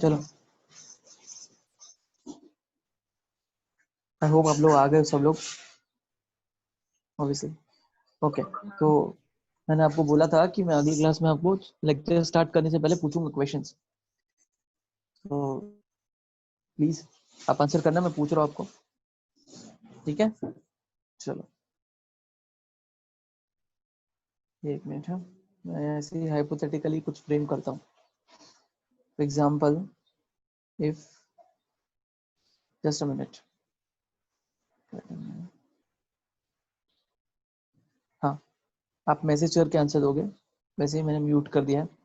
चलो, I hope आप लोग आ गए सब लोग ऑब्वियसली। ओके, तो मैंने आपको बोला था कि मैं अगली क्लास में आपको लेक्चर स्टार्ट करने से पहले पूछूंगा क्वेश्चंस, तो प्लीज आप आंसर करना, मैं पूछ रहा हूँ आपको, ठीक है? चलो एक मिनट है, मैं ऐसे ही हाइपोथेटिकली कुछ फ्रेम करता हूँ। For example, if just a minute, हाँ, आप मैसेज करके आंसर दोगे, वैसे ही मैंने म्यूट कर दिया है।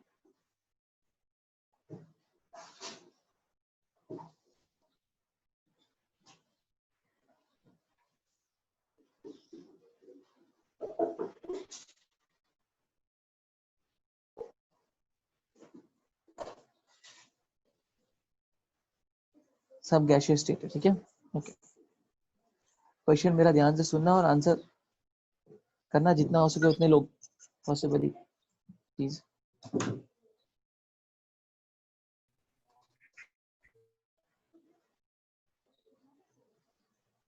सब गैशियस स्टेट है, ठीक है? ओके, क्वेश्चन मेरा ध्यान से सुनना और आंसर करना, जितना हो सके उतने लोग पॉसिबली प्लीज।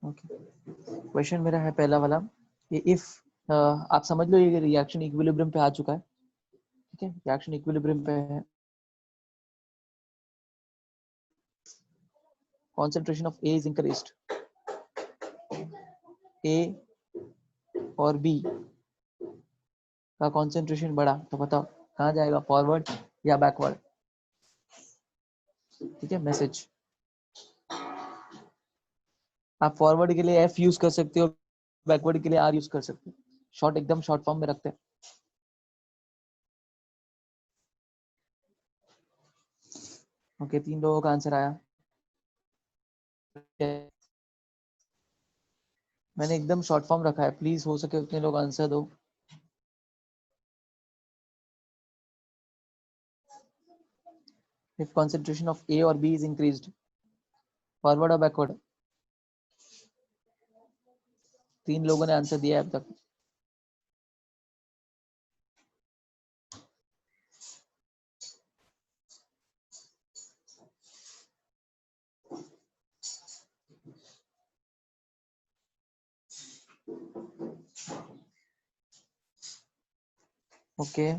ओके, क्वेश्चन मेरा है पहला वाला, ये इफ आप समझ लो ये रिएक्शन इक्विलिब्रियम पे आ चुका है, ठीक है? रिएक्शन इक्विलिब्रियम पे है, concentration of A is increased, A और B का concentration बढ़ा, तो बताओ कहाँ जाएगा, फॉरवर्ड या बैकवर्ड? ठीक है, मैसेज आप फॉरवर्ड के लिए F यूज कर सकते हो, बैकवर्ड के लिए R यूज कर सकते हो, शॉर्ट एकदम शॉर्ट फॉर्म में रखते हैं। ओके, 3 लोगों का आंसर आया, मैंने एकदम शॉर्ट फॉर्म रखा है, प्लीज हो सके उतने लोग आंसर दो। If concentration of A और B is increased, फॉरवर्ड और बैकवर्ड? 3 लोगों ने आंसर दिया है अब तक। ओके,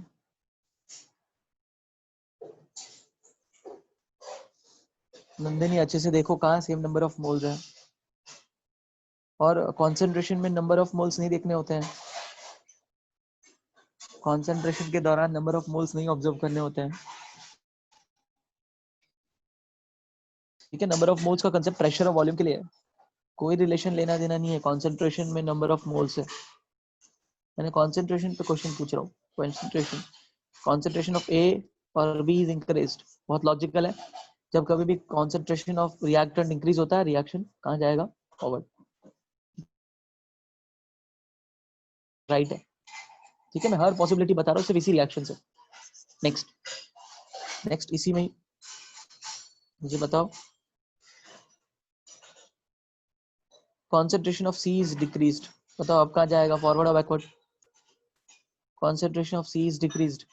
नंदिनी अच्छे से देखो कहाँ सेम नंबर ऑफ मोल्स है, और कॉन्सेंट्रेशन में नंबर ऑफ मोल्स नहीं देखने होते हैं, कॉन्सेंट्रेशन के दौरान नंबर ऑफ मोल्स नहीं ऑब्जर्व करने होते हैं, ठीक है? नंबर ऑफ मोल्स का कंसेप्ट प्रेशर और वॉल्यूम के लिए है, कोई रिलेशन लेना देना नहीं है कॉन्सेंट्रेशन में नंबर ऑफ मोल्स से। मैंने कॉन्सेंट्रेशन पे क्वेश्चन पूछ रहा हूँ, कॉन्सेंट्रेशन, कॉन्सेंट्रेशन ऑफ ए और बी इज इंक्रीज्ड, बहुत लॉजिकल है। जब कभी भी कॉन्सेंट्रेशन ऑफ रिएक्टेंट इंक्रीज होता है, रिएक्शन कहाँ जाएगा, फॉरवर्ड, राइट है, ठीक है? मैं हर पॉसिबिलिटी बता रहा हूँ सिर्फ इसी रिएक्शन से। नेक्स्ट इसी में मुझे बताओ, concentration of C is decreased, बताओ अब कहाँ जाएगा, फॉरवर्ड और backward? concentration of C is decreased,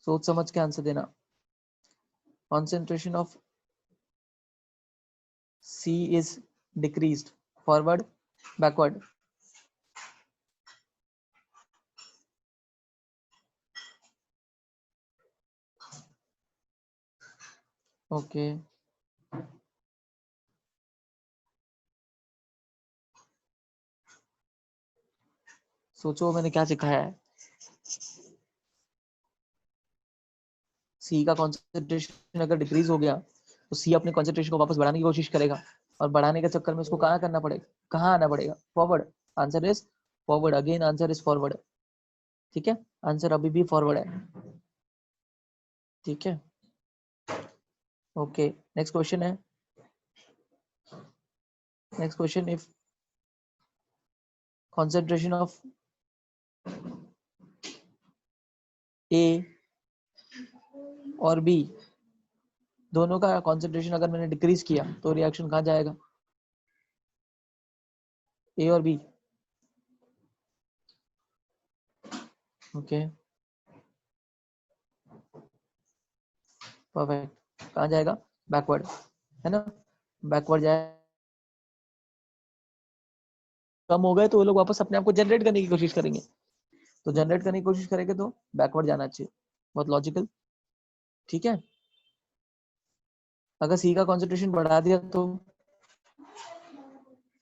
सोच समझ के आंसर देना। concentration of C is decreased, forward backward? Okay, सोचो मैंने क्या सिखाया है। सी का कॉन्सेंट्रेशन अगर डिक्रीज हो गया तो सी अपने कॉन्सेंट्रेशन को वापस बढ़ाने की कोशिश करेगा, और बढ़ाने के चक्कर में उसको कहाँ करना पड़ेगा, कहाँ आना पड़ेगा, forward. Answer is forward, again answer is forward, ठीक है? आंसर अभी भी फॉरवर्ड है, ठीक है? ओके, नेक्स्ट क्वेश्चन है, next question, if concentration of A और B दोनों का concentration अगर मैंने डिक्रीज किया तो रिएक्शन कहाँ जाएगा, A और B? Okay perfect. कहाँ जाएगा? बैकवर्ड, है ना? बैकवर्ड जाए, कम हो गए तो वो लोग वापस अपने आप को जनरेट करने की कोशिश करेंगे, तो जनरेट करने की कोशिश करेंगे तो बैकवर्ड जाना चाहिए। बहुत लॉजिकल, ठीक है। अगर सी का कॉन्सेंट्रेशन बढ़ा दिया तो,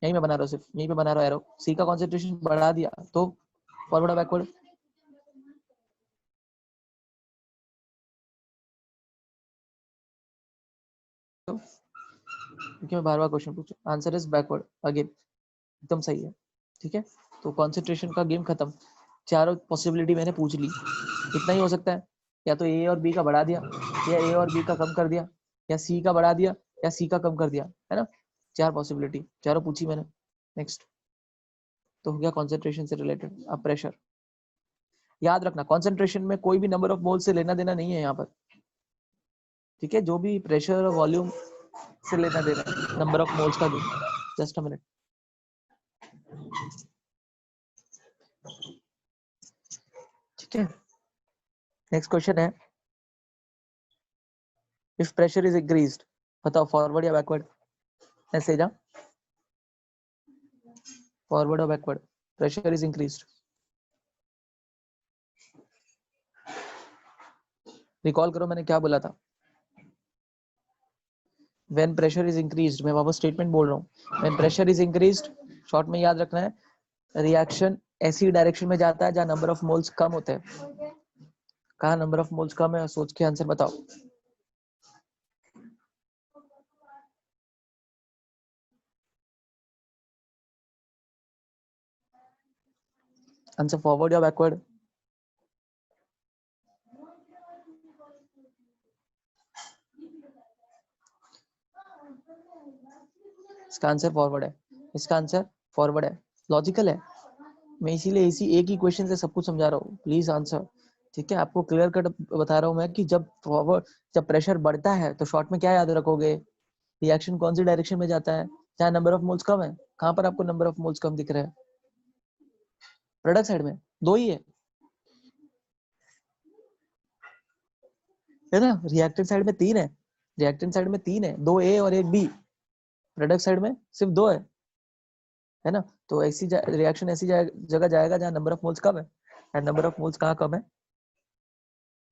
यहीं मैं बना रहा हूँ, सिर्फ यहीं पे बना रहा हूँ एरो, सी का कॉन्सेंट्रेशन बढ़ा दिया तो फॉरवर्ड बैकवर्ड। क्योंकि मैं बार बार क्वेश्चन पूछूं, आंसर इज बैकवर्ड अगेन, एकदम सही है, ठीक है। तो कॉन्सेंट्रेशन का गेम खत्म, चारों पॉसिबिलिटी मैंने पूछ ली, इतना ही हो सकता है, या तो ए और बी का बढ़ा दिया, या ए और बी का कम कर दिया, या सी का बढ़ा दिया, या सी का कम कर दिया, है ना? चार पॉसिबिलिटी, चारों पूछी मैंने। नेक्स्ट, तो हो गया कॉन्सेंट्रेशन से रिलेटेड। अब प्रेशर, याद रखना कॉन्सेंट्रेशन में कोई भी नंबर ऑफ मोल से लेना देना नहीं है यहाँ पर, ठीक है। जो भी प्रेशर और वॉल्यूम से लेना देना, नंबर ऑफ मोल्स का भी। जस्ट अ मिनट, ठीक है। नेक्स्ट क्वेश्चन है, इफ प्रेशर इज इंक्रीज्ड, बताओ फॉरवर्ड या बैकवर्ड? ऐसे जा, फॉरवर्ड और backward, pressure is increased. Recall करो मैंने क्या बोला था। व्हेन प्रेशर इज इंक्रीज्ड, मैं वापस स्टेटमेंट बोल रहा हूँ, when pressure is increased, short में याद रखना है, रिएक्शन ऐसी डायरेक्शन में जाता है जहां नंबर ऑफ मोल्स कम होते हैं। कहा नंबर ऑफ मोल्स कम है? सोच के आंसर बताओ। आंसर फॉरवर्ड या बैकवर्ड? इसका आंसर फॉरवर्ड है, इसका आंसर फॉरवर्ड है, लॉजिकल है। मैं इसीलिए इसी एक ही क्वेश्चन से सब कुछ समझा रहा हूँ, प्लीज आंसर, ठीक है। आपको क्लियर कट बता रहा हूँ मैं कि जब फॉरवर्ड, जब प्रेशर बढ़ता है तो शॉर्ट में क्या याद रखोगे, रिएक्शन कौन सी डायरेक्शन में जाता है जहाँ नंबर ऑफ मोल्स कम है। कहाँ पर आपको नंबर ऑफ मोल्स कम दिख रहा है? प्रोडक्ट साइड में दो ही है ना? रिएक्टेंट साइड में तीन है, रिएक्टेंट साइड में तीन है, दो ए और एक बी। प्रोडक्ट साइड में सिर्फ दो है ना? तो ऐसी रिएक्शन ऐसी जगह जाएगा जहाँ नंबर ऑफ मोल्स कम है, एंड नंबर ऑफ मोल्स कहाँ कम है?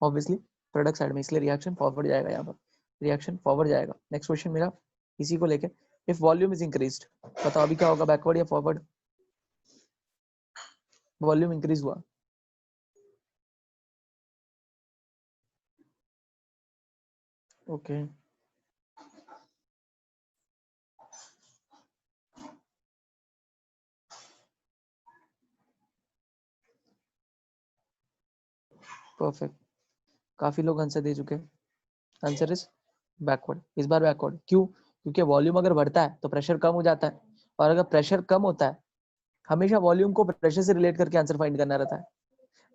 ऑब्वियसली प्रोडक्ट साइड में, इसलिए रिएक्शन फॉरवर्ड जाएगा यहाँ पर, रिएक्शन फॉरवर्ड जाएगा। नेक्स्ट क्वेश्चन मेरा इसी को लेके, इफ वॉल्यूम इज इंक्रीज्ड, बताओ अभी क्या होगा, बैकवर्ड या फॉरवर्ड? वॉल्यूम इंक्रीज हुआ, ओके परफेक्ट। काफी लोग आंसर दे चुके हैं, आंसर इज बैकवर्ड, इस बार बैकवर्ड। क्यों? क्योंकि वॉल्यूम अगर बढ़ता है तो प्रेशर कम हो जाता है, और अगर प्रेशर कम होता है, हमेशा वॉल्यूम को प्रेशर से रिलेट करके आंसर फाइंड करना रहता है,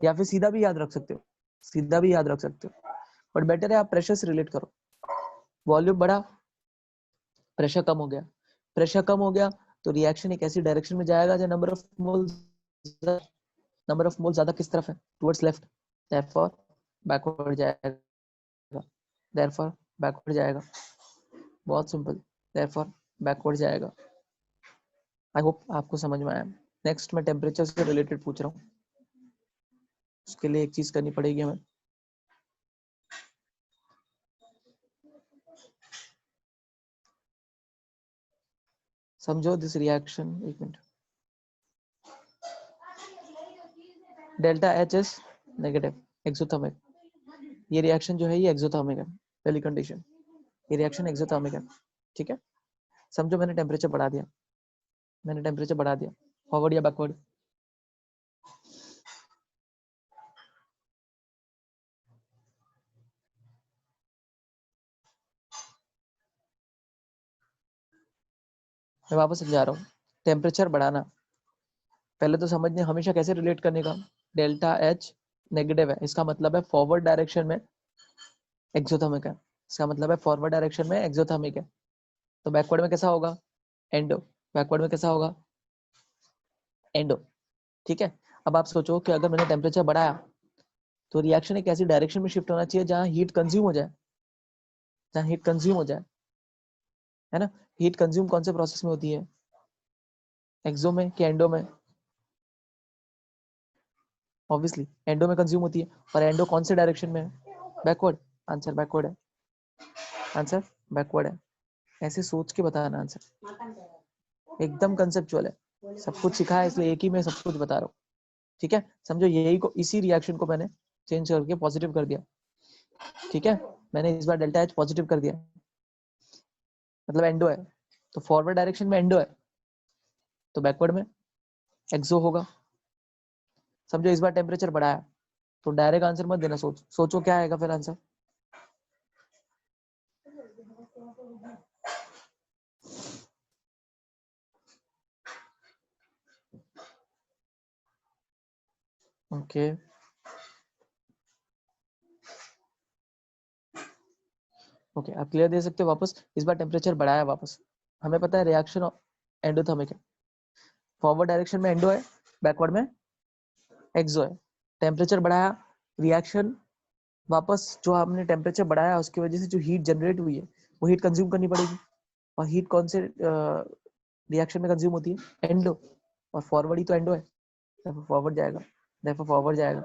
या फिर सीधा भी याद रख सकते हो, सीधा भी याद रख सकते हो, बट बेटर है आप प्रेशर से रिलेट करो। वॉल्यूम बढ़ा, प्रेशर कम हो गया, प्रेशर कम हो गया तो रिएक्शन एक ऐसी डायरेक्शन में जाएगा जहाँ नंबर ऑफ मोल ज्यादा किस तरफ है, टुवर्ड्स लेफ्ट, देयरफॉर बैकवर्ड जाएगा, देयरफॉर बैकवर्ड जाएगा, बहुत सिंपल, देयरफॉर बैकवर्ड जाएगा। आई होप आपको समझ में आया। नेक्स्ट मैं टेम्परेचर से रिलेटेड पूछ रहा हूँ, उसके लिए एक चीज करनी पड़ेगी हमें, समझो दिस रिएक्शन, एक minute. Delta H is negative, exothermic, ये रिएक्शन जो है ये एक्सोथर्मिक है, पहली कंडीशन, ये रिएक्शन एक्सोथर्मिक है, ठीक है। समझो मैंने टेम्परेचर बढ़ा दिया, मैंने टेम्परेचर बढ़ा दिया, फॉरवर्ड या बैकवर्ड? मैं वापस समझा रहा हूँ, टेम्परेचर बढ़ाना, पहले तो समझने हमेशा कैसे रिलेट करने का, डेल्टा एच नेगेटिव है, इसका मतलब है फॉरवर्ड डायरेक्शन में एक्सोथर्मिक है, इसका मतलब है फॉरवर्ड डायरेक्शन में एक्सोथर्मिक है, तो बैकवर्ड में कैसा होगा, एंडो, बैकवर्ड में कैसा होगा, एंडो, ठीक है। अब आप सोचो कि अगर मैंने टेम्परेचर बढ़ाया तो रिएक्शन एक ऐसी डायरेक्शन में शिफ्ट होना चाहिए जहां हीट कंज्यूम हो जाए, जहां हीट कंज्यूम हो जाए, है ना। हीट कंज्यूम कौन से प्रोसेस में होती है, एक्सो में कि एंडो में? ऑब्वियसली एंडो में कंज्यूम होती है। और एंडो कौन से डायरेक्शन में है, बैकवर्ड। आंसर बैकवर्ड है, आंसर बैकवर्ड है। ऐसे सोच के बताना आंसर, एकदम कंसेप्चुअल है, सब कुछ सिखा है इसलिए एक ही में सब कुछ बता रहा हूँ, ठीक है। समझो यही को, इसी रिएक्शन को मैंने चेंज करके पॉजिटिव कर दिया, ठीक है। मैंने इस बार डेल्टा एच पॉजिटिव कर दिया, मतलब एंडो है, तो फॉरवर्ड डायरेक्शन में एंडो है, तो बैकवर्ड में एक्सो होगा। समझो इस बार टेम्परेचर बढ़ाया, तो डायरेक्ट आंसर मत देना, सोचो क्या आएगा फिर आंसर। ओके ओके, आप क्लियर दे सकते हो वापस। इस बार टेम्परेचर बढ़ाया वापस, हमें पता है रिएक्शन एंडोथर्मिक है, फॉरवर्ड डायरेक्शन में एंडो है, बैकवर्ड में एक्सो है। टेम्परेचर बढ़ाया, रिएक्शन वापस जो हमने टेम्परेचर बढ़ाया उसकी वजह से जो हीट जनरेट हुई है वो हीट कंज्यूम करनी पड़ेगी, और हीट कौन से रिएक्शन में कंज्यूम होती है, एंडो, और फॉरवर्ड ही तो एंडो है, फॉरवर्ड जाएगा, देयरफॉर फॉरवर्ड जाएगा,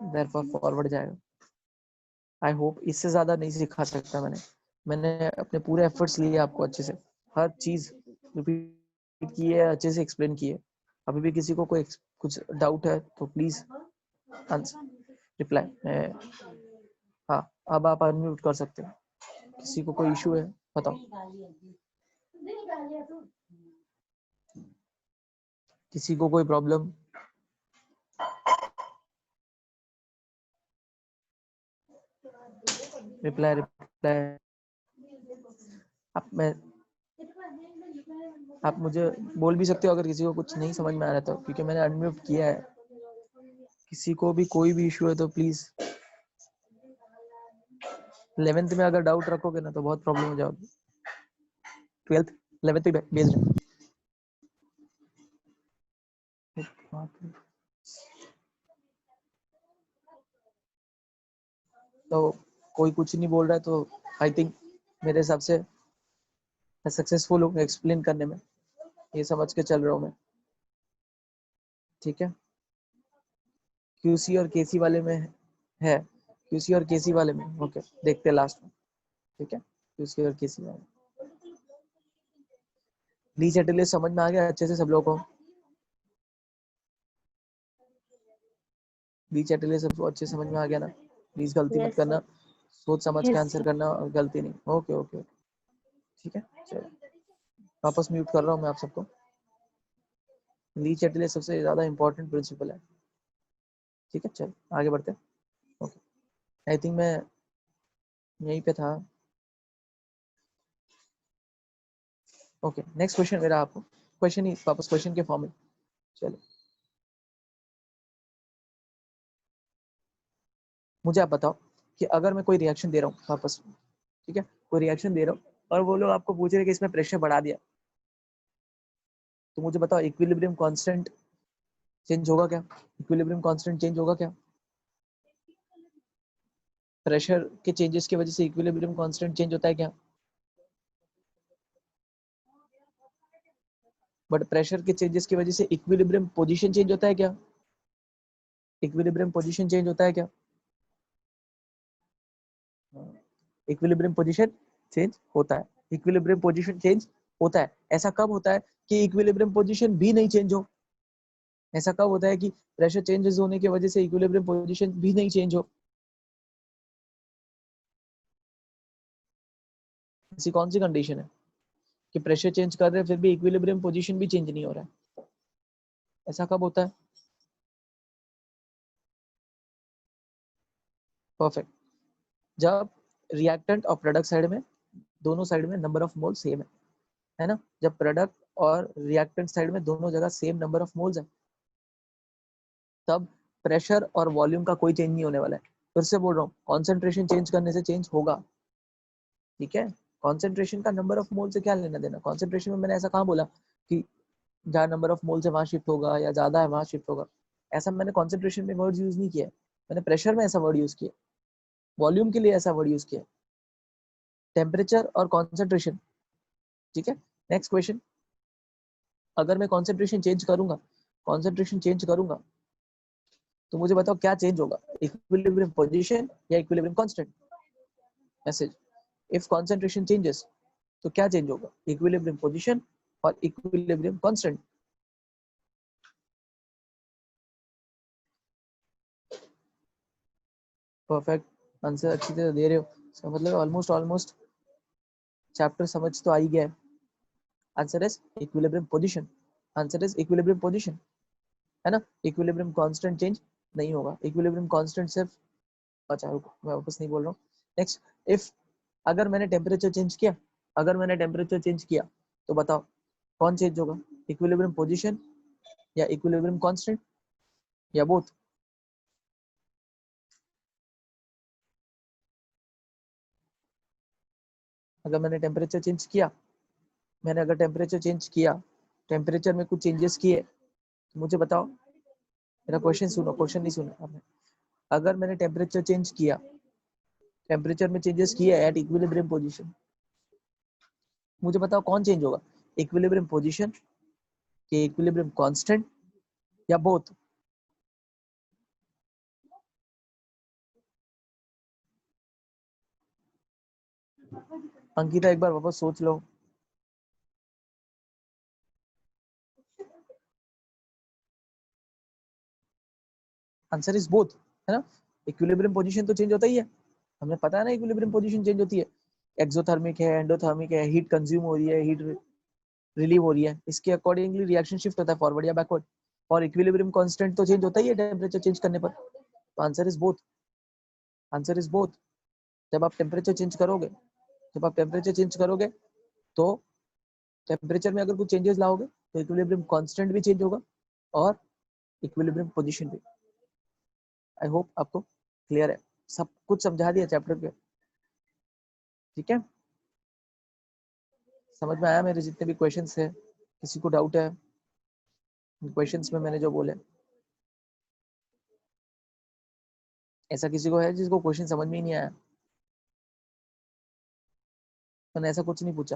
देयरफॉर फॉरवर्ड जाएगा। आई होप इससे ज्यादा नहीं सिखा सकता मैंने अपने पूरे एफर्ट्स लिए आपको अच्छे से, हर चीज रिपीट की है, अच्छे से एक्सप्लेन की है। अभी भी किसी को कोई कुछ डाउट है तो प्लीज आंसर रिप्लाई। हाँ, अब आप अनम्यूट कर सकते हो, किसी को कोई इशू है बताओ, किसी को कोई प्रॉब्लम? रिप्लाई रिप्लाई आप मुझे बोल भी सकते हो अगर किसी को कुछ नहीं समझ में आ रहा तो, क्योंकि मैंने अनम्यूट किया है। किसी को भी कोई भी इशू है तो प्लीज, 11th में अगर डाउट रखोगे ना तो बहुत प्रॉब्लम हो जाएगी। 12th 11th पे बेस्ड है। तो कोई कुछ नहीं बोल रहा है तो आई थिंक मेरे हिसाब से मैं सक्सेसफुल हूँ एक्सप्लेन करने में, ये समझ के चल रहा हूँ मैं, ठीक है। क्यूसी और केसी वाले में है, क्यूसी और केसी वाले में ओके, देखते हैं लास्ट में, ठीक है। क्यूसी और केसी वाले डी चैटलिस्ट समझ में आ गया अच्छे से सब लोगों को? डी चैटलिस्ट सबको अच्छे समझ में आ गया ना? प्लीज गलती मत करना, सोच समझ के आंसर करना और गलती नहीं। ओके ओके ओके, ठीक है। चलो वापस म्यूट कर रहा हूँ मैं आप सबको। ली चैटलिस्ट सबसे ज्यादा इंपॉर्टेंट प्रिंसिपल है, ठीक है। चलो आगे बढ़ते हैं। ओके, आई थिंक मैं यहीं पे था। ओके, नेक्स्ट क्वेश्चन मेरा आपको, क्वेश्चन ही वापस क्वेश्चन के फॉर्म में। चलो मुझे आप बताओ कि अगर मैं कोई रिएक्शन दे रहा हूँ वापस, ठीक है, कोई रिएक्शन दे रहा हूँ और वो लोग आपको पूछ रहे हैं कि इसमें प्रेशर बढ़ा दिया, तो मुझे बताओ इक्विलिब्रियम कांस्टेंट चेंज होगा क्या? इक्विलिब्रियम कांस्टेंट चेंज होगा क्या? प्रेशर के चेंजेस की वजह से इक्विलिब्रियम कांस्टेंट चेंज होता है क्या? बट प्रेशर के चेंजेस की वजह से इक्विलिब्रियम पोजीशन चेंज होता है क्या? इक्विलिब्रियम पोजीशन चेंज होता है क्या? इक्विलिब्रियम पोजीशन चेंज होता है, इक्विलिब्रियम पोजीशन चेंज होता है। ऐसा कब होता है कि इक्विलिब्रियम पोजीशन भी नहीं चेंज हो? ऐसा कब होता है कि प्रेशर चेंजेस होने की वजह से इक्विलिब्रियम पोजीशन भी नहीं चेंज हो? ऐसी कौन सी कंडीशन है कि प्रेशर चेंज कर रहे हैं फिर भी इक्विलिब्रियम पोजीशन भी चेंज नहीं हो रहा है? ऐसा कब होता है? परफेक्ट, जब रिएक्टेंट और प्रोडक्ट साइड में, दोनों साइड में नंबर ऑफ मोल सेम है ना। जब प्रोडक्ट और रिएक्टेंट साइड में दोनों जगह सेम नंबर ऑफ मोल्स है, तब प्रेशर और वॉल्यूम का कोई चेंज नहीं होने वाला है। फिर से बोल रहा हूँ, कॉन्सेंट्रेशन चेंज करने से चेंज होगा, ठीक है। कॉन्सेंट्रेशन का नंबर ऑफ मोल से क्या लेना देना? कॉन्सेंट्रेशन में मैंने ऐसा कहाँ बोला कि जहाँ नंबर ऑफ मोल से वहां शिफ्ट होगा या ज्यादा है वहां शिफ्ट होगा, ऐसा मैंने कॉन्सेंट्रेशन में वर्ड यूज नहीं किया, मैंने प्रेशर में ऐसा वर्ड यूज किया, वॉल्यूम के लिए ऐसा वर्ड यूज किया, टेम्परेचर और कॉन्सेंट्रेशन। ठीक है, नेक्स्ट क्वेश्चन, अगर मैं कॉन्सेंट्रेशन चेंज करूंगा, कॉन्सेंट्रेशन चेंज करूंगा तो मुझे बताओ क्या चेंज होगा, इक्विलिब्रियम पोजीशन या equilibrium constant? Message, if concentration changes तो क्या चेंज होगा, इक्विलिब्रियम पोजीशन और इक्विलिब्रियम कांस्टेंट? परफेक्ट आंसर, अच्छी तरह दे रहे हो, इसका मतलब ऑलमोस्ट ऑलमोस्ट चैप्टर समझ तो आ ही गया है। Answer is equilibrium position, answer is equilibrium position, है ना। इक्विलिब्रियम कांस्टेंट चेंज नहीं होगा, इक्विलिब्रियम कांस्टेंट सिर्फ, अच्छा रुको मैं वापस नहीं बोल रहा हूँ। नेक्स्ट, इफ अगर मैंने टेम्परेचर चेंज किया, अगर मैंने टेम्परेचर चेंज किया तो बताओ कौन चेंज होगा, इक्विलिब्रियम पोजीशन या इक्विलिब्रियम कांस्टेंट या बोथ? अगर मैंने टेम्परेचर चेंज किया, मैंने अगर टेम्परेचर चेंज किया, टेम्परेचर में कुछ चेंजेस किए तो मुझे बताओ, मेरा क्वेश्चन सुनो, क्वेश्चन नहीं सुना आपने। अगर मैंने टेम्परेचर चेंज किया, टेम्परेचर में चेंजेस किए एट इक्विलिब्रियम पोजीशन, मुझे बताओ कौन चेंज होगा, इक्विलिब्रियम पोजीशन के इक्विलिब्रियम कांस्टेंट या बोथ? अंकिता एक बार वापस सोच लो। आंसर इज बोथ, है ना। इक्विलिब्रियम पोजीशन तो चेंज होता ही है, हमें पता है ना इक्विलिब्रियम पोजीशन चेंज होती है, एक्सोथर्मिक है, एंडोथर्मिक है, हीट कंज्यूम हो रही है, हीट रिलीव हो रही है, इसके अकॉर्डिंगली रिएक्शन शिफ्ट होता है फॉरवर्ड या बैकवर्ड। और इक्विलिब्रियम कांस्टेंट तो चेंज होता ही है टेम्परेचर चेंज करने पर, तो answer is both, answer is both. जब आप टेम्परेचर चेंज करोगे, जब आप टेम्परेचर चेंज करोगे तो टेम्परेचर में अगर कुछ चेंजेस लाओगे तो इक्विलिब्रियम कांस्टेंट भी चेंज होगा और इक्विलिब्रियम पोजीशन भी। आई होप आपको क्लियर है, सब कुछ समझा दिया चैप्टर पे, ठीक है। समझ में आया मेरे जितने भी क्वेश्चंस है, किसी को डाउट है क्वेश्चंस में मैंने जो बोले? ऐसा किसी को है जिसको क्वेश्चन समझ में ही नहीं आया? मैंने ऐसा कुछ नहीं पूछा,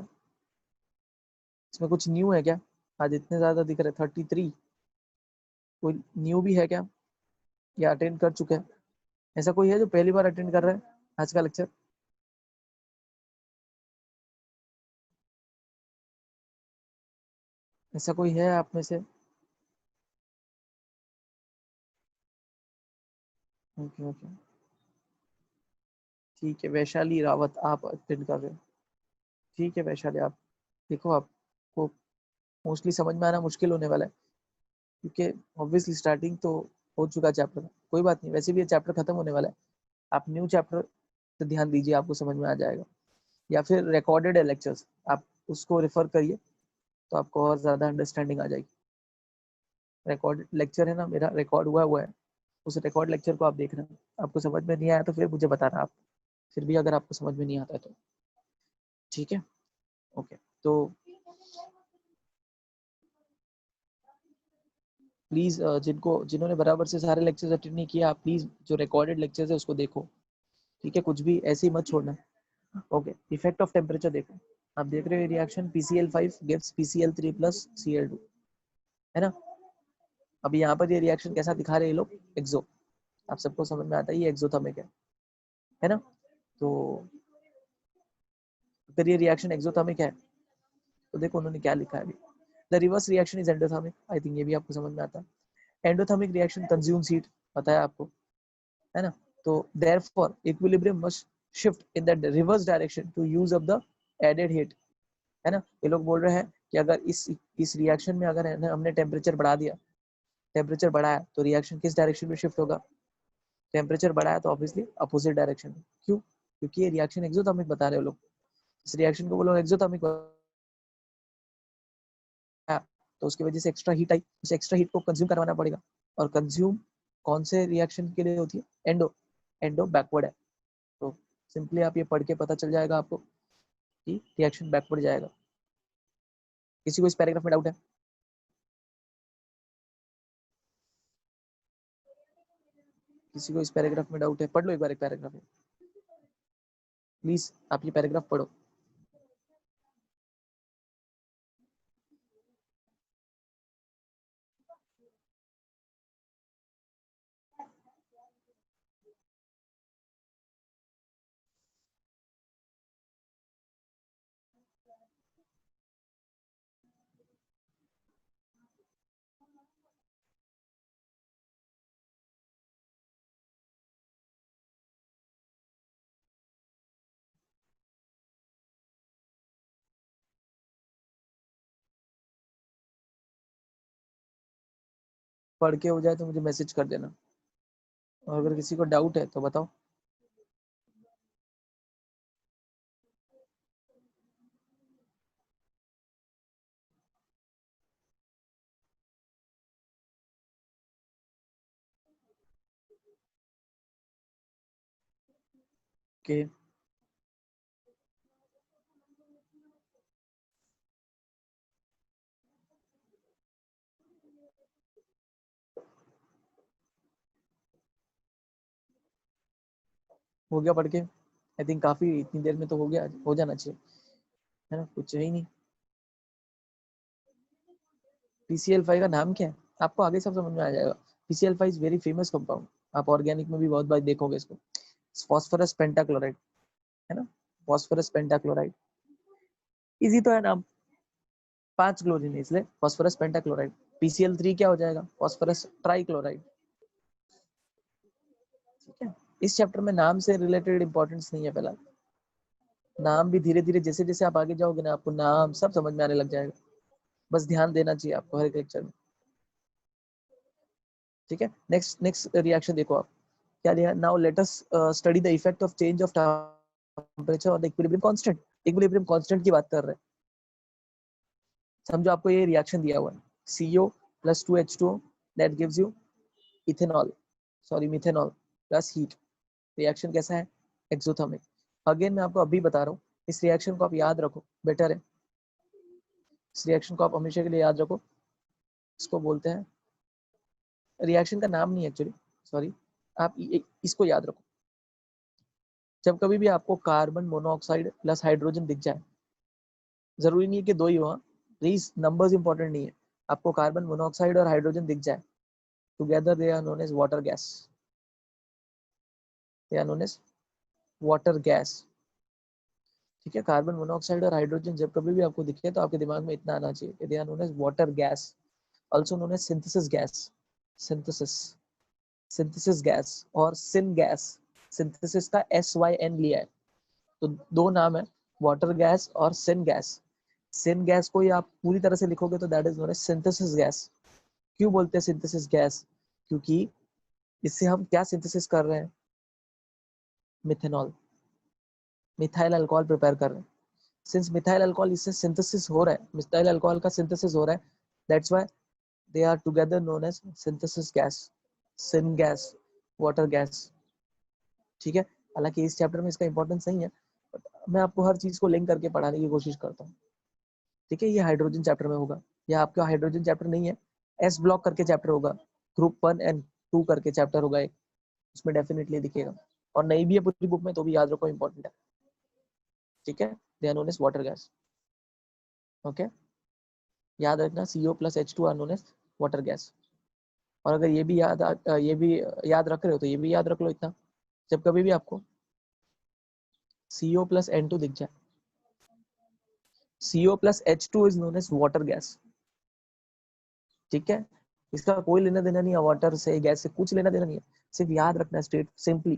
इसमें कुछ न्यू है क्या? आज इतने ज्यादा दिख रहे 33, कोई न्यू भी है क्या या अटेंड कर चुके हैं? ऐसा कोई है जो पहली बार अटेंड कर रहा है आज का लेक्चर? ऐसा कोई है आप में से? ओके ओके, ठीक है, वैशाली रावत आप अटेंड कर रहे हो, ठीक है वैशाली, आप देखो आपको मोस्टली समझ में आना मुश्किल होने वाला है, क्योंकि ऑब्वियसली स्टार्टिंग तो हो चुका चैप्टर, कोई बात नहीं, वैसे भी ये चैप्टर खत्म होने वाला है, आप न्यू चैप्टर पे ध्यान दीजिए, आपको समझ में आ जाएगा। या फिर रिकॉर्डेड है लेक्चर्स, आप उसको रेफर करिए तो आपको और ज्यादा अंडरस्टैंडिंग आ जाएगी। रिकॉर्डेड लेक्चर है ना, मेरा रिकॉर्ड हुआ है, उस रिकॉर्ड लेक्चर को आप देखना, आपको समझ में नहीं आया तो फिर मुझे बताना आप, फिर भी अगर आपको समझ में नहीं आता है तो, ठीक है। ओके, तो प्लीज जिनको जिन्होंने बराबर से सारे लेक्चर्स अटेंड नहीं किया, आप प्लीज जो रिकॉर्डेड लेक्चर्स है उसको देखो, ठीक है, कुछ भी ऐसे ही मत छोड़ना। ओके, इफेक्ट ऑफ टेम्परेचर देखो, आप देख रहे हो reaction PCl5 gives PCl3 plus Cl2, है ना। अभी यहाँ पर ये रिएक्शन कैसा दिखा रहे हैं लोग, एक्सो, आप सबको समझ में आता है ये एक्सोथर्मिक है ना। तो अगर ये रिएक्शन एक्सोथर्मिक है तो देखो उन्होंने क्या लिखा है अभी, the reverse reaction is endothermic, I think ये भी आपको समझ में आता है। एंडोथर्मिक रिएक्शन कंज्यूम्स हीट, पता है आपको, है ना। तो therefore equilibrium must shift in the reverse direction to use up the added heat, है ना। ये लोग बोल रहे हैं कि अगर इस रिएक्शन में अगर हमने टेम्परेचर बढ़ा दिया, टेम्परेचर बढ़ाया तो रिएक्शन किस डायरेक्शन में शिफ्ट होगा, टेम्परेचर बढ़ाया तो ऑब्वियसली अपोजिट डायरेक्शन में। क्यों? क्योंकि ये रिएक्शन एक्सोथर्मिक बता रहे हो लोग, इस रिएक्शन को बोलो एक्सोथर्मिक, तो उसकी वजह से एक्स्ट्रा हीट आई, उस एक्स्ट्रा हीट को कंज्यूम करवाना पड़ेगा, और कंज्यूम कौन से रिएक्शन के लिए होती है, एंडो, एंडो बैकवर्ड है। तो सिंपली आप ये पढ़ के पता चल जाएगा आपको कि रिएक्शन बैकवर्ड जाएगा। किसी को इस पैराग्राफ में डाउट है? किसी को इस पैराग्राफ में डाउट है, पढ़ लो एक बार एक पैराग्राफ है, प्लीज आप ये पैराग्राफ पढ़ो। पढ़ के हो जाए तो मुझे मैसेज कर देना, और अगर किसी को डाउट है तो बताओ। ओके हो गया पढ़ के? आई थिंक काफी इतनी देर में तो हो गया, हो जाना चाहिए, है ना, कुछ है ही नहीं। PCl5 का नाम क्या है आपको आगे सब समझ में आ जाएगा। PCl5 is very famous compound, आप ऑर्गेनिक में भी बहुत बार देखोगे इसको, फास्फोरस पेंटाक्लोराइड, है ना, फास्फोरस पेंटाक्लोराइड, इजी तो है नाम, 5 क्लोरीन है इसलिए फास्फोरस पेंटाक्लोराइड। PCl3 क्या हो जाएगा, फास्फोरस ट्राइक्लोराइड। ठीक है, इस चैप्टर में नाम से रिलेटेड इंपॉर्टेंस नहीं है, पहला नाम भी धीरे धीरे जैसे जैसे आप आगे जाओगे ना आपको नाम सब समझ में आने लग जाएगा, बस ध्यान देना चाहिए आपको हर एक लेक्चर में। ठीक है, नेक्स्ट नेक्स्ट रिएक्शन देखो आप क्या दिया, now let us study the effect of change of temperature on the equilibrium constant. Equilibrium constant की बात कर रहे हैं, समझो आपको ये रिएक्शन दिया हुआ है, CO plus 2H2O that gives you ethanol, sorry methanol plus heat. Reaction कैसा है, एक्सोथर्मिक। अगेन मैं आपको अभी बता रहा हूँ, इस रिएक्शन को आप याद रखो, बेटर है, इस रिएक्शन को आप हमेशा के लिए याद रखो। इसको बोलते हैं, रिएक्शन का नाम नहीं एक्चुअली, सॉरी, आप इसको याद रखो। जब कभी भी आपको कार्बन मोनोऑक्साइड प्लस हाइड्रोजन दिख जाए, जरूरी नहीं है कि दो ही हो, प्लीज नंबर्स इंपॉर्टेंट नहीं है, आपको कार्बन मोनोऑक्साइड और हाइड्रोजन दिख जाए, together they are known as water gas, they are known as water gas. ठीक है, कार्बन मोनोऑक्साइड और हाइड्रोजन जब कभी भी आपको दिखे तो आपके दिमाग में इतना आना चाहिए कि they are known as water gas, also known as synthesis gas, synthesis, synthesis gas और सिन गैस। सिंथेसिस का SYN लिया है, तो दो नाम है, वाटर गैस और सिन गैस। सिन गैस को ही आप पूरी तरह से लिखोगे तो that is known as synthesis gas. क्यों बोलते हैं सिंथेसिस गैस, क्योंकि इससे हम क्या सिंथेसिस कर रहे हैं, मिथेनॉल, मिथाइल अल्कोहल प्रिपेयर कर रहे हैं। सिंस मिथाइल अल्कोहल इससे सिंथेसिस हो रहा है, मिथाइल अल्कोहल का सिंथेसिस हो रहा है, that's why they are together known as synthesis gas, syn gas, water gas. ठीक है, हालांकि इस चैप्टर में इसका इंपॉर्टेंस नहीं है, बट मैं आपको हर चीज को लिंक करके पढ़ाने की कोशिश करता हूँ। ठीक है, ये हाइड्रोजन चैप्टर में होगा, या आपका हाइड्रोजन चैप्टर नहीं है, S ब्लॉक करके चैप्टर होगा, ग्रुप 1 एंड 2 करके चैप्टर होगा एक, उसमें डेफिनेटली दिखेगा, और नहीं भी है पूरी बुक में तो भी याद रखो, इंपॉर्टेंट है। ठीक है, they are known as water gas. Okay, याद रखना CO plus H2 are known as water gas. और अगर ये भी याद रख रहे हो तो ये भी याद रख लो इतना, जब कभी भी आपको CO plus N2 दिख जाए, CO plus H2 is known as water gas. ठीक है, इसका कोई लेना देना नहीं है वाटर से, गैस से, कुछ लेना देना नहीं है, सिर्फ याद रखना स्ट्रेट सिंपली,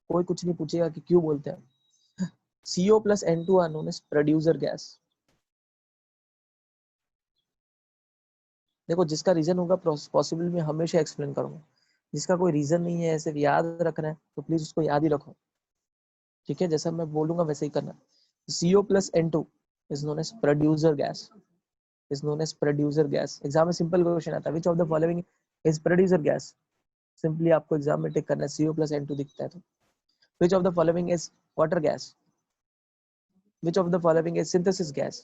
कोई कुछ नहीं पूछेगा कि क्यों बोलते हैं। CO plus N2 are known as producer gas. देखो जिसका रीजन होगा पॉसिबल मैं हमेशा एक्सप्लेन करूंगा, जिसका कोई रीजन नहीं है सिर्फ याद रखना है तो प्लीज उसको याद ही रखो। ठीक है, जैसा मैं बोलूंगा वैसे ही करना। CO plus N2 is known as producer gas, is known as producer gas। Exam में सिंपल क्वेश्चन आता है, which of the following is producer gas, simply आपको एग्जाम में टिक करना है, CO plus N2 दिखता है तो। which of the following is water gas, which of the following is synthesis gas,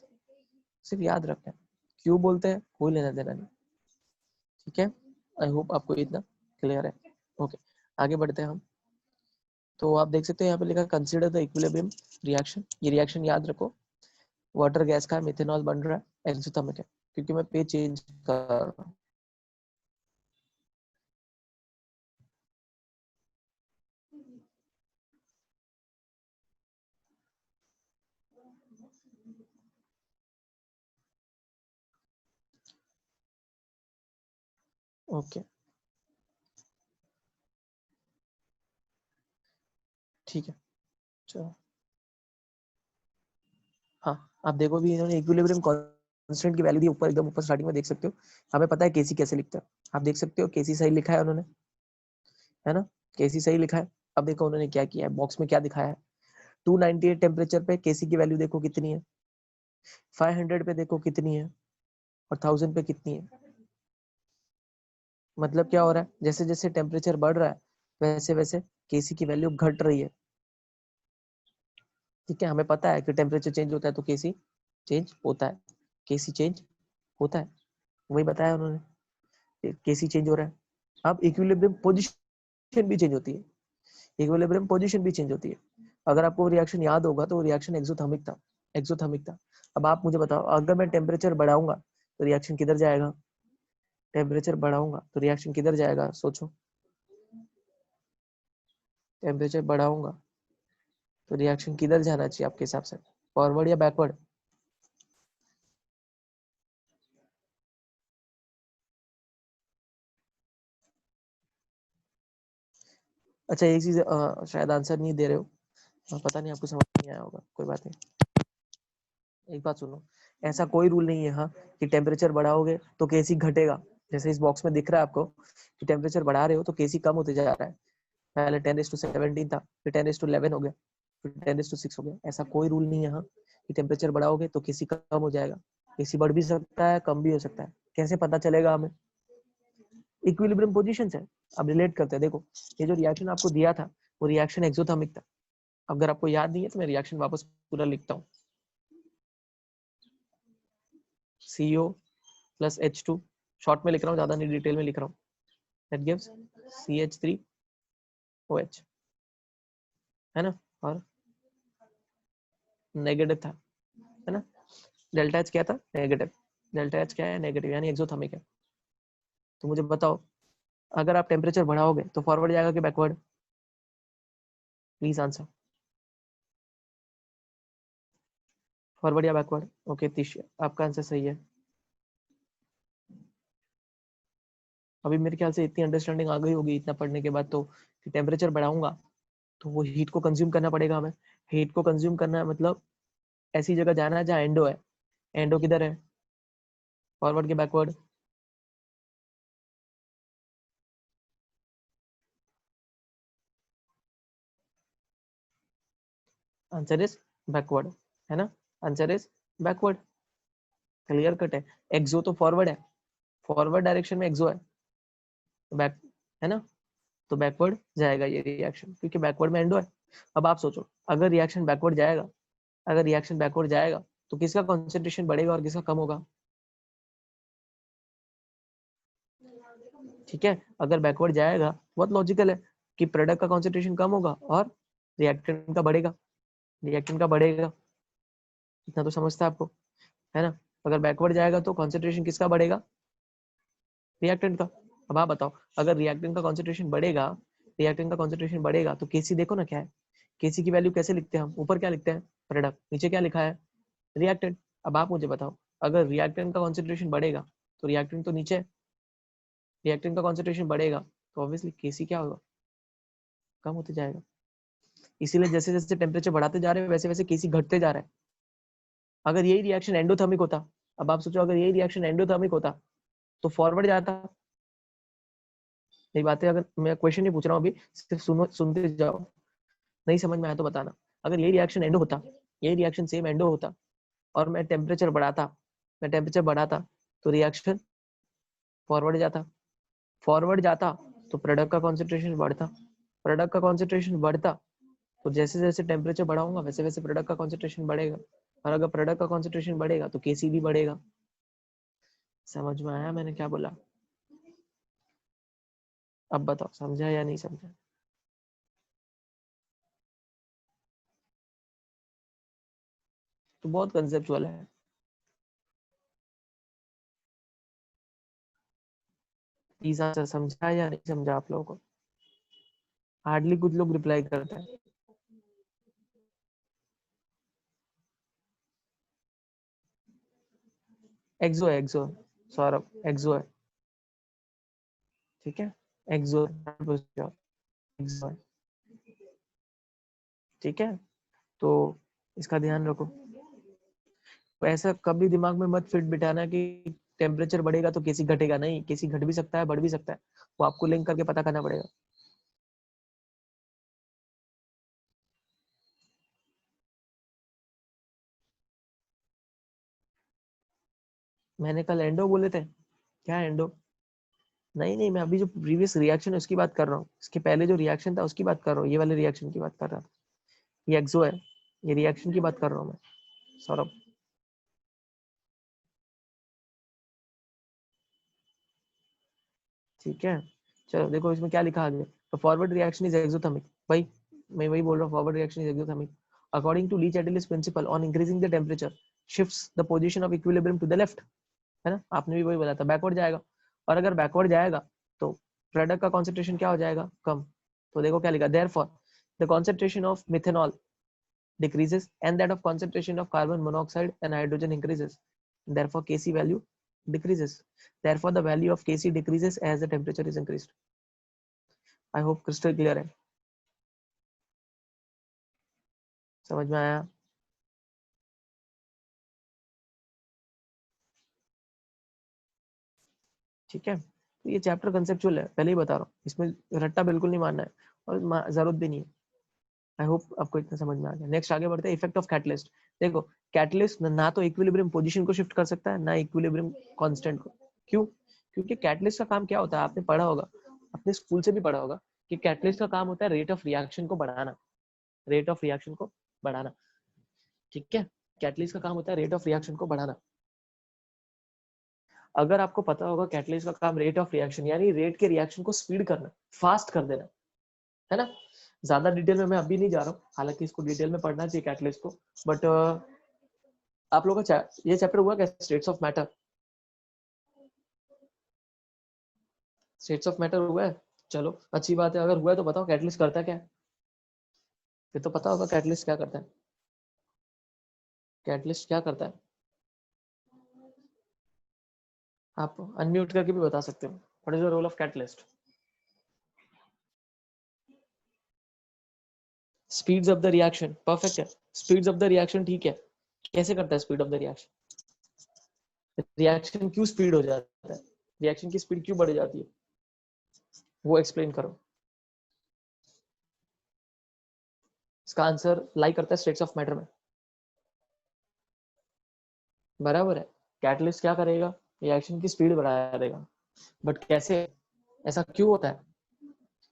सिर्फ याद रखना है, क्यों बोलते हैं कोई लेना देना नहीं। ठीक है, आई होप आपको इतना क्लियर है। ओके, आगे बढ़ते हैं हम। तो आप देख सकते हैं यहाँ पे लिखा कंसीडर द इक्विलिब्रियम रिएक्शन। ये रिएक्शन याद रखो, वाटर गैस का मिथेनॉल बन रहा है, एक्सोथर्मिक है, क्योंकि मैं पेज चेंज कर रहा हूँ। ओके ठीक है, चलो। हाँ, आप देखो भी इन्होंने इक्विलिब्रियम कांस्टेंट की वैल्यू दी ऊपर, एकदम ऊपर स्टार्टिंग में देख सकते हो। हमें पता है केसी कैसे लिखते हैं, आप देख सकते हो केसी सही लिखा है उन्होंने, है ना, केसी सही लिखा है। अब देखो उन्होंने क्या किया है, बॉक्स में क्या दिखाया है, 298 टेम्परेचर पे केसी की वैल्यू देखो कितनी है, 500 पे देखो कितनी है, और 1000 पे कितनी है। मतलब क्या हो रहा है, जैसे जैसे टेम्परेचर बढ़ रहा है वैसे वैसे केसी की वैल्यू घट रही है। ठीक है, हमें पता है कि टेम्परेचर चेंज होता है तो केसी चेंज होता है, केसी चेंज होता है, वही बताया उन्होंने, केसी चेंज हो रहा है। अब इक्विलिब्रियम पोजीशन भी चेंज होती है, इक्विलिब्रियम पोजीशन भी चेंज होती है। अगर आपको रिएक्शन याद होगा तो रिएक्शन एक्सोथर्मिक था, एक्सोथर्मिक था। अब आप मुझे बताओ, अगर मैं टेम्परेचर बढ़ाऊंगा तो रिएक्शन किधर जाएगा, टेम्परेचर बढ़ाऊंगा तो रिएक्शन किधर जाएगा, सोचो। टेम्परेचर बढ़ाऊंगा तो रिएक्शन किधर जाना चाहिए आपके हिसाब से, फॉरवर्ड या बैकवर्ड? अच्छा एक चीज शायद आंसर नहीं दे रहे हो, पता नहीं आपको समझ नहीं आया होगा, कोई बात नहीं। एक बात सुनो, ऐसा कोई रूल नहीं है हाँ कि टेम्परेचर बढ़ाओगे तो केसी घटेगा। जैसे इस बॉक्स में दिख रहा है आपको कि टेम्परेचर बढ़ा रहे हो तो केसी कम होते जा रहा है, पहले 10:17 था, फिर 10:11 हो गया, फिर 10:6 हो गया। ऐसा कोई रूल नहीं है हाँ कि टेम्परेचर बढ़ाओगे तो केसी कम हो जाएगा, केसी बढ़ भी सकता है कम भी हो सकता है। कैसे पता चलेगा हमें, इक्विलिब्रियम पोजीशन है। अब रिलेट करते हैं, देखो ये जो रिएक्शन आपको दिया था वो रिएक्शन एक्सोथर्मिक था। अगर आपको याद नहीं है तो मैं रिएक्शन वापस पूरा लिखता हूँ, CO plus H2, शॉर्ट में लिख रहा हूँ, ज्यादा नहीं डिटेल में लिख रहा हूँ, that gives CH3OH, है ना, और नेगेटिव था, है ना, डेल्टा H क्या था, नेगेटिव, डेल्टा H क्या है, नेगेटिव, यानी एक्सोथर्मिक है। तो मुझे बताओ, अगर आप टेम्परेचर बढ़ाओगे तो फॉरवर्ड जाएगा कि बैकवर्ड, प्लीज आंसर, फॉरवर्ड या बैकवर्ड? ओके तीश, आपका आंसर सही है। अभी मेरे ख्याल से इतनी अंडरस्टैंडिंग आ गई होगी इतना पढ़ने के बाद तो, कि टेम्परेचर बढ़ाऊंगा तो वो हीट को कंज्यूम करना पड़ेगा हमें। हीट को कंज्यूम करना है मतलब ऐसी जगह जाना है जहाँ एंडो है, एंडो किधर है, फॉरवर्ड के बैकवर्ड? आंसर इज बैकवर्ड, है ना, answer is backward, clear cut है। एक्सो तो फॉरवर्ड है, फॉरवर्ड डायरेक्शन में एक्सो है, तो बैक, है ना, तो बैकवर्ड जाएगा ये रिएक्शन, क्योंकि बैकवर्ड में एंडो है। अब आप सोचो, अगर रिएक्शन बैकवर्ड जाएगा, अगर रिएक्शन बैकवर्ड जाएगा तो किसका कॉन्सेंट्रेशन बढ़ेगा और किसका कम होगा? ठीक है, अगर बैकवर्ड जाएगा बहुत लॉजिकल है कि प्रोडक्ट का कॉन्सेंट्रेशन कम होगा और रिएक्टेंट का बढ़ेगा, रिएक्टेंट का बढ़ेगा, इतना तो समझता है आपको, है ना। अगर बैकवर्ड जाएगा तो कॉन्सेंट्रेशन किसका बढ़ेगा, रिएक्टेंट का। अब आप बताओ, अगर रिएक्टेंट का कॉन्सेंट्रेशन बढ़ेगा, रिएक्टेंट का कॉन्सेंट्रेशन बढ़ेगा तो केसी देखो ना क्या है, केसी की वैल्यू कैसे लिखते हैं हम, ऊपर क्या लिखते हैं, प्रोडक्ट, नीचे क्या लिखा है, रिएक्टेंट। अब आप मुझे बताओ, अगर रिएक्टेंट का कॉन्सेंट्रेशन बढ़ेगा तो रिएक्टेंट तो नीचे, रिएक्टेंट का कॉन्सेंट्रेशन बढ़ेगा तो ऑब्वियसली केसी क्या होगा, कम होते जाएगा। इसीलिए जैसे जैसे टेम्परेचर बढ़ाते जा रहे हैं वैसे वैसे केसी घटते जा रहा है। अगर यही रिएक्शन एंडोथर्मिक होता, अब आप सोचो अगर यही रिएक्शन एंडोथर्मिक होता तो फॉरवर्ड जाता। ये बातें, अगर मैं क्वेश्चन नहीं पूछ रहा हूँ अभी, सिर्फ सुनो, सुनते जाओ, नहीं समझ में आया तो बताना। अगर यही रिएक्शन एंडो होता, यही रिएक्शन सेम एंडो होता और मैं टेम्परेचर बढ़ाता, मैं टेम्परेचर बढ़ाता तो रिएक्शन फॉरवर्ड जाता, फॉरवर्ड जाता तो प्रोडक्ट का कॉन्सेंट्रेशन बढ़ता, प्रोडक्ट का कॉन्सेंट्रेशन बढ़ता तो जैसे जैसे टेम्परेचर बढ़ाऊंगा वैसे वैसे प्रोडक्ट का कॉन्सेंट्रेशन बढ़ेगा, और अगर प्रोडक्ट का कॉन्सेंट्रेशन बढ़ेगा तो केसी भी बढ़ेगा। समझ में आया मैंने क्या बोला? अब बताओ समझा या नहीं समझा? तो बहुत कंसेप्चुअल है। प्लीज आंसर समझा या नहीं समझा आप लोगों को? हार्डली कुछ लोग रिप्लाई करते हैं। एक्सो है, एक्सो सौरभ, एक्सो है, ठीक है, एक्सो एक्सो है, ठीक है। तो इसका ध्यान रखो। ऐसा कभी दिमाग में मत फिट बिठाना कि टेम्परेचर बढ़ेगा तो केसी घटेगा, नहीं, केसी घट भी सकता है, बढ़ भी सकता है, वो आपको लिंक करके पता करना पड़ेगा। मैंने कल एंडो बोले थे, क्या एंडो? नहीं नहीं, मैं अभी जो प्रीवियस रिएक्शन है उसकी बात कर रहा हूँ, इसके पहले जो रिएक्शन था उसकी बात कर रहा हूँ, ये वाले रिएक्शन की बात कर रहा था। ये एक्सो है, ये रिएक्शन की बात कर रहा हूँ मैं सौरभ। ठीक है, चलो देखो इसमें क्या लिखा आगे। तो फॉरवर्ड रिएक्शन इज एक्सोथर्मिक, भाई मैं वही बोल रहा हूँ, forward reaction is exothermic according to le Chatelier principle on increasing the temperature shifts the position of equilibrium to the left, है ना, आपने भी वही बोला था, बैकवर्ड जाएगा। और अगर बैकवर्ड जाएगा तो प्रोडक्ट का कॉन्सेंट्रेशन क्या हो जाएगा, कम। तो देखो क्या लिखा, therefore the concentration of methanol decreases and that of concentration of carbon monoxide and hydrogen increases, therefore Kc value decreases, therefore the value of Kc decreases as the temperature is increased. I hope crystal clear है, समझ में आया? ठीक है, तो ये chapter conceptual है, पहले ही बता रहा हूँ, इसमें रट्टा बिल्कुल नहीं मानना है और जरूरत भी नहीं है। आई होप आपको इतना समझ में आ गया। नेक्स्ट आगे बढ़ते हैं, इफेक्ट ऑफ कैटलिस्ट। देखो कैटलिस्ट ना तो इक्विलिब्रियम पोजीशन को शिफ्ट कर सकता है, ना इक्विलिब्रियम कांस्टेंट को। क्यों? क्योंकि कैटलिस्ट का काम क्या होता है, आपने पढ़ा होगा, अपने स्कूल से भी पढ़ा होगा कि कैटलिस्ट का काम होता है रेट ऑफ रिएक्शन को बढ़ाना, रेट ऑफ रिएक्शन को बढ़ाना, ठीक है। कैटलिस्ट का काम होता है रेट ऑफ रिएक्शन को बढ़ाना। अगर आपको पता होगा कैटलिस्ट का काम रेट ऑफ रिएक्शन यानी रेट के रिएक्शन को स्पीड करना, फास्ट कर देना, है ना। ज्यादा डिटेल में मैं अभी नहीं जा रहा हूँ, हालांकि इसको डिटेल में पढ़ना चाहिए कैटलिस्ट को, बट आप लोगों का ये चैप्टर हुआ क्या, states of matter? States of matter हुआ है, चलो अच्छी बात है। अगर हुआ है तो बताओ कैटलिस्ट करता क्या है, फिर तो पता होगा कैटलिस्ट क्या करता है। कैटलिस्ट क्या करता है, आप अनम्यूट करके भी बता सकते हो। What is the role of catalyst? Speeds of the reaction, perfect है, स्पीड्स ऑफ द रिएक्शन, ठीक है। कैसे करता है speed of the reaction? Reaction क्यों स्पीड हो जाता है, रिएक्शन की स्पीड क्यों बढ़ जाती है, वो एक्सप्लेन करो। इसका आंसर लाई करता है स्टेट्स ऑफ मैटर में, बराबर है। कैटलिस्ट क्या करेगा, रिएक्शन की स्पीड बढ़ा देगा, बट कैसे, ऐसा क्यों होता है,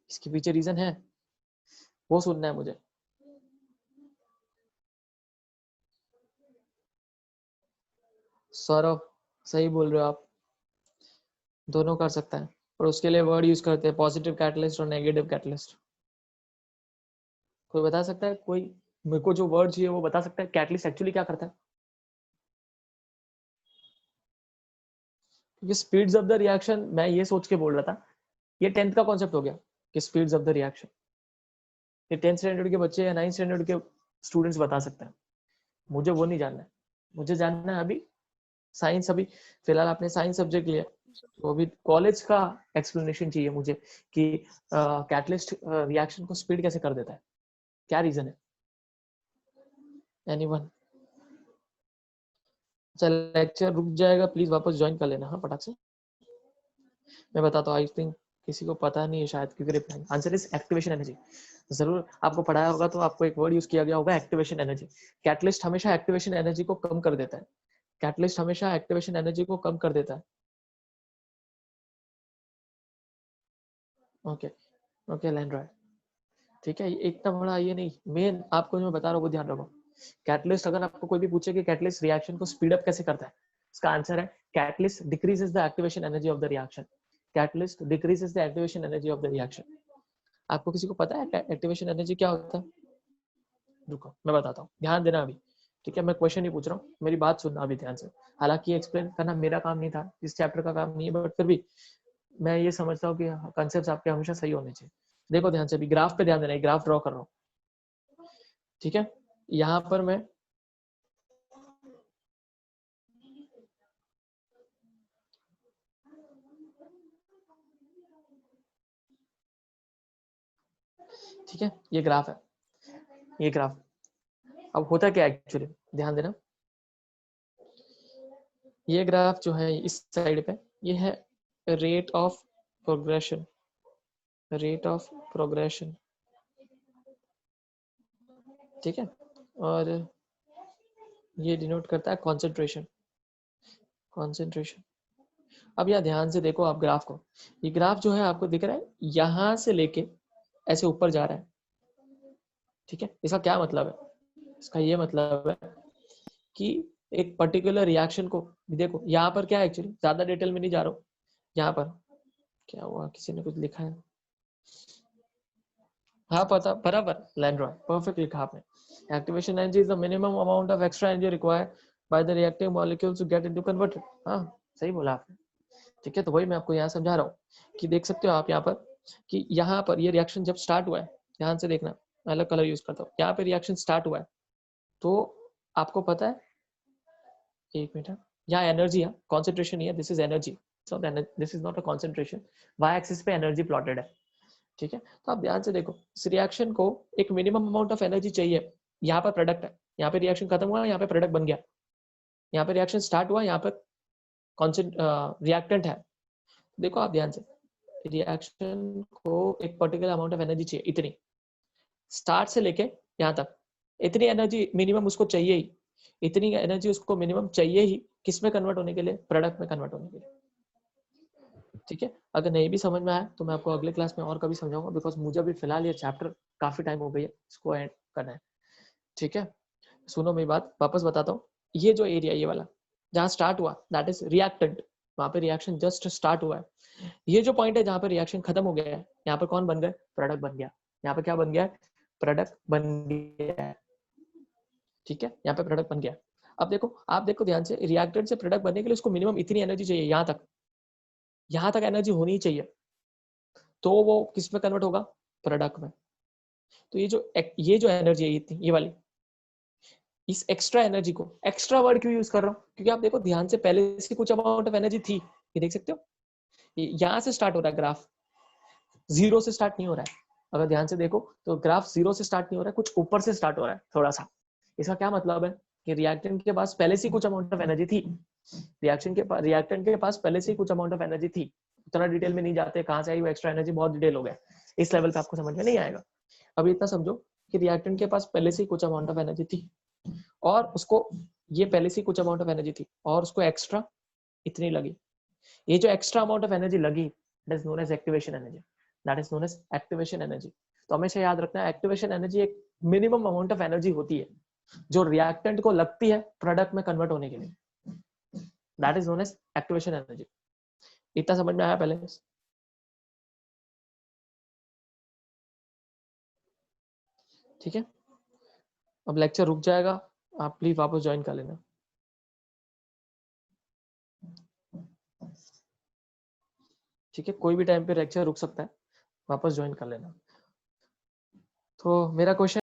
इसके पीछे रीजन है, वो सुनना है मुझे। सौरभ सही बोल रहे हो आप, दोनों कर सकता है, और उसके लिए वर्ड यूज करते हैं पॉजिटिव कैटलिस्ट और नेगेटिव कैटलिस्ट। कोई बता सकता है, कोई मेरे को जो वर्ड चाहिए वो बता सकता है, कैटलिस्ट एक्चुअली क्या करता है? क्योंकि स्पीड्स ऑफ द रिएक्शन मैं ये सोच के बोल रहा था, ये 10th का कॉन्सेप्ट हो गया कि स्पीड्स ऑफ द रिएक्शन, ये 10th स्टैंडर्ड के बच्चे या 9th स्टैंडर्ड के स्टूडेंट्स बता सकते हैं, मुझे वो नहीं जानना है। मुझे जानना है अभी साइंस, अभी फिलहाल आपने साइंस सब्जेक्ट लिया, तो अभी कॉलेज का एक्सप्लेनेशन चाहिए मुझे कि कैटलिस्ट रिएक्शन को स्पीड कैसे कर देता है, क्या रीजन है? एनीवन? चल लेक्चर रुक जाएगा, प्लीज वापस ज्वाइन कर लेना, हाँ फटाक से। मैं बताता हूँ, आई थिंक किसी को पता नहीं है शायद, क्योंकि reply answer is activation energy. जरूर आपको पढ़ाया होगा तो आपको एक वर्ड यूज किया गया होगा, एक्टिवेशन एनर्जी। कैटलिस्ट हमेशा एक्टिवेशन एनर्जी को कम कर देता है, कैटलिस्ट हमेशा एक्टिवेशन एनर्जी को कम कर देता है। ओके ओके लैंड्रॉय, ठीक है, इतना बड़ा ये नहीं, मेन आपको जो मैं बता रहा हूँ वो ध्यान रखो। कैटलिस्ट, अगर आपको कोई भी पूछे कि कैटलिस्ट रिएक्शन को स्पीड अप कैसे करता है, इसका आंसर है catalyst decreases the activation energy of the reaction, catalyst decreases the activation energy of the reaction. आपको किसी को पता है एक्टिवेशन एनर्जी क्या होता है? रुको मैं बताता हूँ, ध्यान देना अभी। ठीक है, मैं क्वेश्चन ही पूछ रहा हूँ, मेरी बात सुनना अभी ध्यान से। हालांकि एक्सप्लेन करना मेरा काम नहीं था, इस चैप्टर का काम नहीं है, बट फिर भी मैं ये समझता हूँ कि कंसेप्ट आपके हमेशा सही होने चाहिए। देखो ध्यान से, अभी ग्राफ पे ध्यान देना है, ग्राफ ड्रॉ कर रहा हूँ। ठीक है, यहाँ पर मैं ठीक है, ये ग्राफ है, ये ग्राफ। अब होता क्या एक्चुअली, ध्यान देना, ये ग्राफ जो है इस साइड पे, ये है rate of progression, rate of progression. ठीक है, और ये डिनोट करता है कॉन्सेंट्रेशन, कॉन्सेंट्रेशन। अब यहाँ ध्यान से देखो आप ग्राफ को, ये ग्राफ जो है आपको दिख रहा है यहां से लेके ऐसे ऊपर जा रहा है। ठीक है, इसका क्या मतलब है, इसका ये मतलब है कि एक पर्टिकुलर रिएक्शन को, देखो यहाँ पर क्या है एक्चुअली, ज्यादा डिटेल में नहीं जा रहा हूँ। यहाँ पर क्या हुआ, किसी ने कुछ लिखा है, हाँ पता, बराबर, लैंड्रॉय, परफेक्ट लिखा आपने। Activation energy is the minimum amount of extra energy required by the reactive molecules to get into converted. हाँ सही बोला आपने। ठीक है, तो वही मैं आपको यहाँ समझा रहा हूँ कि देख सकते हो आप यहाँ पर कि यहाँ पर ये रिएक्शन जब स्टार्ट हुआ है, ध्यान से देखना, अलग कलर यूज करता हूँ, यहाँ पे रिएक्शन स्टार्ट हुआ है तो आपको पता है, एक मिनट, यहाँ एनर्जी है, कॉन्सेंट्रेशन ही है, this is energy, this is not a concentration, Y axis पे एनर्जी प्लॉटेड है। ठीक है, तो आप ध्यान से देखो, इस रिएक्शन को एक मिनिमम अमाउंट ऑफ एनर्जी चाहिए। यहाँ पर प्रोडक्ट है, यहाँ पे रिएक्शन खत्म हुआ, यहाँ पे प्रोडक्ट बन गया, यहाँ पे रिएक्शन स्टार्ट हुआ, यहाँ पर रिएक्टेंट है। देखो आप ध्यान से, रिएक्शन को एक पर्टिकुलर अमाउंट ऑफ एनर्जी चाहिए, इतनी, स्टार्ट से लेके यहाँ तक, इतनी एनर्जी मिनिमम उसको चाहिए ही, इतनी एनर्जी उसको मिनिमम चाहिए ही, किस में कन्वर्ट होने के लिए, प्रोडक्ट में कन्वर्ट होने के लिए। ठीक है, अगर नहीं भी समझ में आया तो मैं आपको अगले क्लास में और कभी समझाऊंगा, बिकॉज मुझे अभी फिलहाल ये चैप्टर काफी टाइम हो गई है, इसको एंड करना है। ठीक है, सुनो मेरी बात, वापस बताता हूँ, ये जो एरिया, ये वाला जहाँ स्टार्ट हुआ, दैट इज रिएक्टेंट, वहां पे रिएक्शन जस्ट स्टार्ट हुआ है। ये जो पॉइंट है जहाँ पे रिएक्शन खत्म हो गया है, यहाँ पे कौन बन गए, प्रोडक्ट बन गया, यहाँ पे क्या बन गया, प्रोडक्ट बन गया। ठीक है, यहाँ पे प्रोडक्ट बन गया। अब देखो, आप देखो ध्यान से, रिएक्टेंट से प्रोडक्ट बनने के लिए उसको मिनिमम इतनी एनर्जी चाहिए, यहाँ तक एनर्जी होनी चाहिए, तो वो किस में कन्वर्ट होगा, प्रोडक्ट में। तो ये जो एनर्जी है, ये वाली, इस एक्स्ट्रा एनर्जी को, एक्स्ट्रा वर्ड क्यों यूज कर रहा हूँ, क्योंकि आप देखो ध्यान से, पहले से कुछ अमाउंट ऑफ एनर्जी थी, ये देख सकते हो, यहाँ से स्टार्ट हो रहा है ग्राफ, जीरो से स्टार्ट नहीं हो रहा है। अगर ध्यान से देखो तो ग्राफ जीरो से स्टार्ट नहीं हो रहा है, कुछ ऊपर से स्टार्ट हो रहा है थोड़ा सा। इसका क्या मतलब है कि रिएक्टेंट के पास पहले से कुछ अमाउंट ऑफ एनर्जी थी, रिएक्टेंट के पास पहले से कुछ अमाउंट ऑफ एनर्जी थी। उतना डिटेल में नहीं जाते, कहाँ से आई वो एक्स्ट्रा एनर्जी, बहुत डिटेल हो गया, इस लेवल पे आपको समझ में नहीं आएगा। अभी इतना समझो कि रिएक्टेंट के पास पहले से कुछ अमाउंट ऑफ एनर्जी थी, और उसको, ये पहले से कुछ अमाउंट ऑफ एनर्जी थी और उसको एक्स्ट्रा इतनी लगी। ये जो एक्स्ट्रा अमाउंट ऑफ एनर्जी लगी, that is known as activation energy, that is known as activation energy. तो हमेशा याद रखना है, एक्टिवेशन एनर्जी एक मिनिमम अमाउंट ऑफ एनर्जी होती है जो रिएक्टेंट को लगती है प्रोडक्ट में कन्वर्ट होने के लिए, that is known as activation energy. इतना समझ में आया पहले? ठीक है, अब लेक्चर रुक जाएगा, आप प्लीज वापस ज्वाइन कर लेना। ठीक है, कोई भी टाइम पे लेक्चर रुक सकता है, वापस ज्वाइन कर लेना। तो मेरा क्वेश्चन